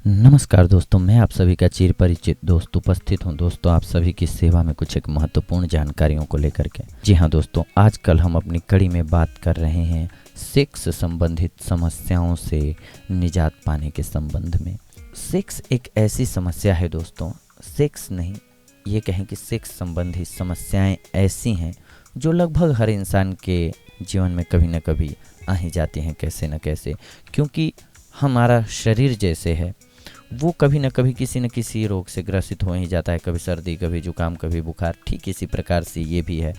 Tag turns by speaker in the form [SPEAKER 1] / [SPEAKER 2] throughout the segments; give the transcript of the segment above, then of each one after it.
[SPEAKER 1] नमस्कार दोस्तों, मैं आप सभी का चिर परिचित दोस्त उपस्थित हूं दोस्तों आप सभी की सेवा में कुछ एक महत्वपूर्ण जानकारियों को लेकर के। जी हाँ दोस्तों, आजकल हम अपनी कड़ी में बात कर रहे हैं सेक्स संबंधित समस्याओं से निजात पाने के संबंध में। सेक्स एक ऐसी समस्या है दोस्तों, सेक्स नहीं, ये कहें कि सेक्स संबंधी समस्याएं ऐसी हैं जो लगभग हर इंसान के जीवन में कभी न कभी आ ही जाती हैं, कैसे न कैसे, क्योंकि हमारा शरीर जैसे है वो कभी न कभी किसी न किसी रोग से ग्रसित हो ही जाता है, कभी सर्दी, कभी जुकाम, कभी बुखार। ठीक इसी प्रकार से ये भी है।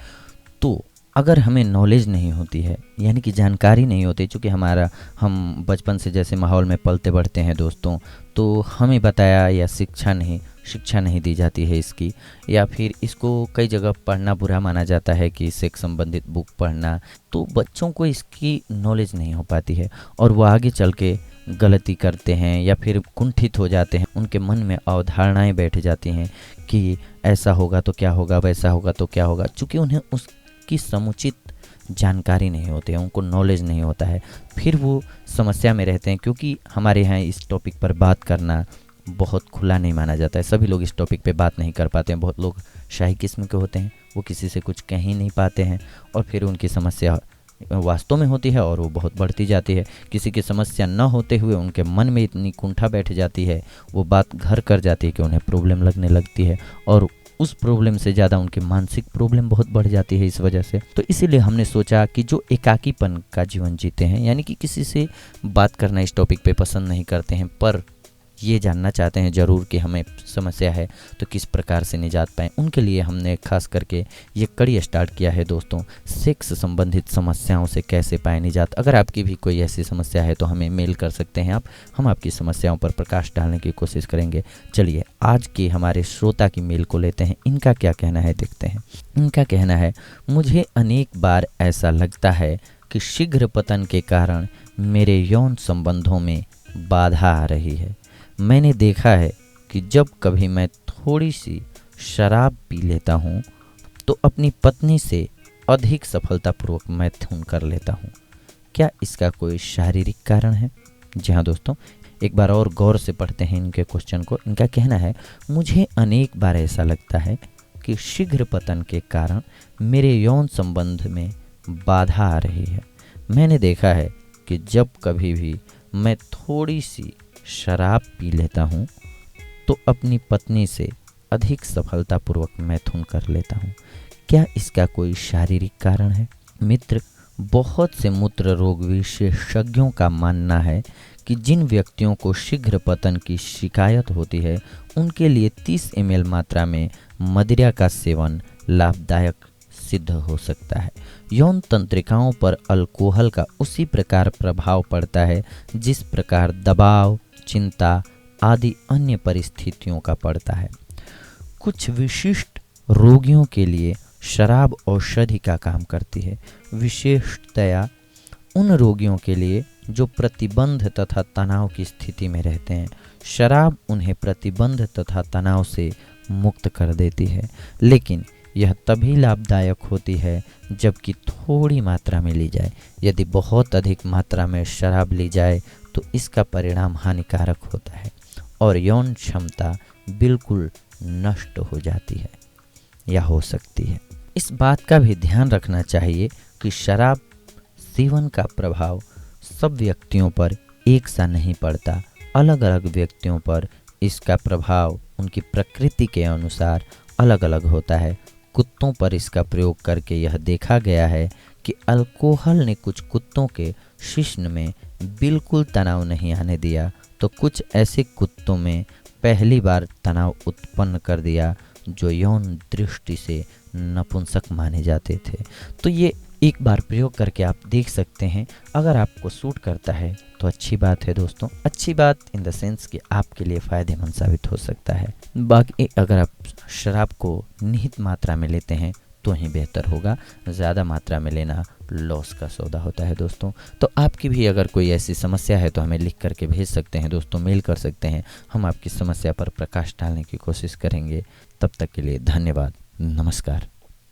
[SPEAKER 1] तो अगर हमें नॉलेज नहीं होती है, यानी कि जानकारी नहीं होती, चूँकि हम बचपन से जैसे माहौल में पलते बढ़ते हैं दोस्तों, तो हमें बताया या शिक्षा नहीं दी जाती है इसकी, या फिर इसको कई जगह पढ़ना बुरा माना जाता है कि सेक्स संबंधित बुक पढ़ना, तो बच्चों को इसकी नॉलेज नहीं हो पाती है और वो आगे चल के गलती करते हैं या फिर कुंठित हो जाते हैं। उनके मन में अवधारणाएं बैठ जाती हैं कि ऐसा होगा तो क्या होगा, वैसा होगा तो क्या होगा, चूँकि उन्हें उसकी समुचित जानकारी नहीं होती है, उनको नॉलेज नहीं होता है, फिर वो समस्या में रहते हैं। क्योंकि हमारे यहाँ इस टॉपिक पर बात करना बहुत खुला नहीं माना जाता है, सभी लोग इस टॉपिक पे बात नहीं कर पाते हैं। बहुत लोग शाही किस्म के होते हैं, वो किसी से कुछ कह ही नहीं पाते हैं और फिर उनकी समस्या वास्तव में होती है और वो बहुत बढ़ती जाती है। किसी की समस्या न होते हुए उनके मन में इतनी कुंठा बैठ जाती है, वो बात घर कर जाती है कि उन्हें प्रॉब्लम लगने लगती है और उस प्रॉब्लम से ज़्यादा उनकी मानसिक प्रॉब्लम बहुत बढ़ जाती है इस वजह से। तो इसीलिए हमने सोचा कि जो एकाकीपन का जीवन जीते हैं, यानी कि किसी से बात करना इस टॉपिक पे पसंद नहीं करते हैं, पर ये जानना चाहते हैं ज़रूर कि हमें समस्या है तो किस प्रकार से निजात पाएँ, उनके लिए हमने खास करके ये कड़ी स्टार्ट किया है दोस्तों, सेक्स संबंधित समस्याओं से कैसे पाएँ निजात। अगर आपकी भी कोई ऐसी समस्या है तो हमें मेल कर सकते हैं आप, हम आपकी समस्याओं पर प्रकाश डालने की कोशिश करेंगे। चलिए आज के हमारे श्रोता की मेल को लेते हैं, इनका क्या कहना है देखते हैं। इनका कहना है, मुझे अनेक बार ऐसा लगता है कि शीघ्र पतन के कारण मेरे यौन संबंधों में बाधा आ रही है। मैंने देखा है कि जब कभी मैं थोड़ी सी शराब पी लेता हूँ तो अपनी पत्नी से अधिक सफलतापूर्वक मैथुन कर लेता हूँ। क्या इसका कोई शारीरिक कारण है? जी हाँ दोस्तों, एक बार और गौर से पढ़ते हैं इनके क्वेश्चन को। इनका कहना है, मुझे अनेक बार ऐसा लगता है कि शीघ्र पतन के कारण मेरे यौन संबंध में बाधा आ रही है। मैंने देखा है कि जब कभी भी मैं थोड़ी सी शराब पी लेता हूँ तो अपनी पत्नी से अधिक सफलतापूर्वक मैथुन कर लेता हूँ। क्या इसका कोई शारीरिक कारण है? मित्र, बहुत से मूत्र रोग विशेषज्ञों का मानना है कि जिन व्यक्तियों को शीघ्र पतन की शिकायत होती है उनके लिए 30 ml मात्रा में मदिरा का सेवन लाभदायक सिद्ध हो सकता है। यौन तंत्रिकाओं पर अल्कोहल का उसी प्रकार प्रभाव पड़ता है जिस प्रकार दबाव, चिंता आदि अन्य परिस्थितियों का पड़ता है। कुछ विशिष्ट रोगियों के लिए शराब औषधि का काम करती है, विशेषतया उन रोगियों के लिए जो प्रतिबंध तथा तनाव की स्थिति में रहते हैं। शराब उन्हें प्रतिबंध तथा तनाव से मुक्त कर देती है, लेकिन यह तभी लाभदायक होती है जबकि थोड़ी मात्रा में ली जाए। यदि बहुत अधिक मात्रा में शराब ली जाए तो इसका परिणाम हानिकारक होता है और यौन क्षमता बिल्कुल नष्ट हो जाती है या हो सकती है। इस बात का भी ध्यान रखना चाहिए कि शराब सेवन का प्रभाव सब व्यक्तियों पर एक सा नहीं पड़ता। अलग अलग व्यक्तियों पर इसका प्रभाव उनकी प्रकृति के अनुसार अलग अलग होता है। कुत्तों पर इसका प्रयोग करके यह देखा गया है कि अल्कोहल ने कुछ कुत्तों के शिश्न में बिल्कुल तनाव नहीं आने दिया, तो कुछ ऐसे कुत्तों में पहली बार तनाव उत्पन्न कर दिया जो यौन दृष्टि से नपुंसक माने जाते थे। तो ये एक बार प्रयोग करके आप देख सकते हैं, अगर आपको सूट करता है तो अच्छी बात है दोस्तों, अच्छी बात इन द सेंस कि आपके लिए फ़ायदेमंद साबित हो सकता है। बाकी अगर आप शराब को निहित मात्रा में लेते हैं तो ही बेहतर होगा, ज़्यादा मात्रा में लेना लॉस का सौदा होता है दोस्तों। तो आपकी भी अगर कोई ऐसी समस्या है तो हमें लिख करके भेज सकते हैं दोस्तों, मेल कर सकते हैं, हम आपकी समस्या पर प्रकाश डालने की कोशिश करेंगे। तब तक के लिए धन्यवाद, नमस्कार।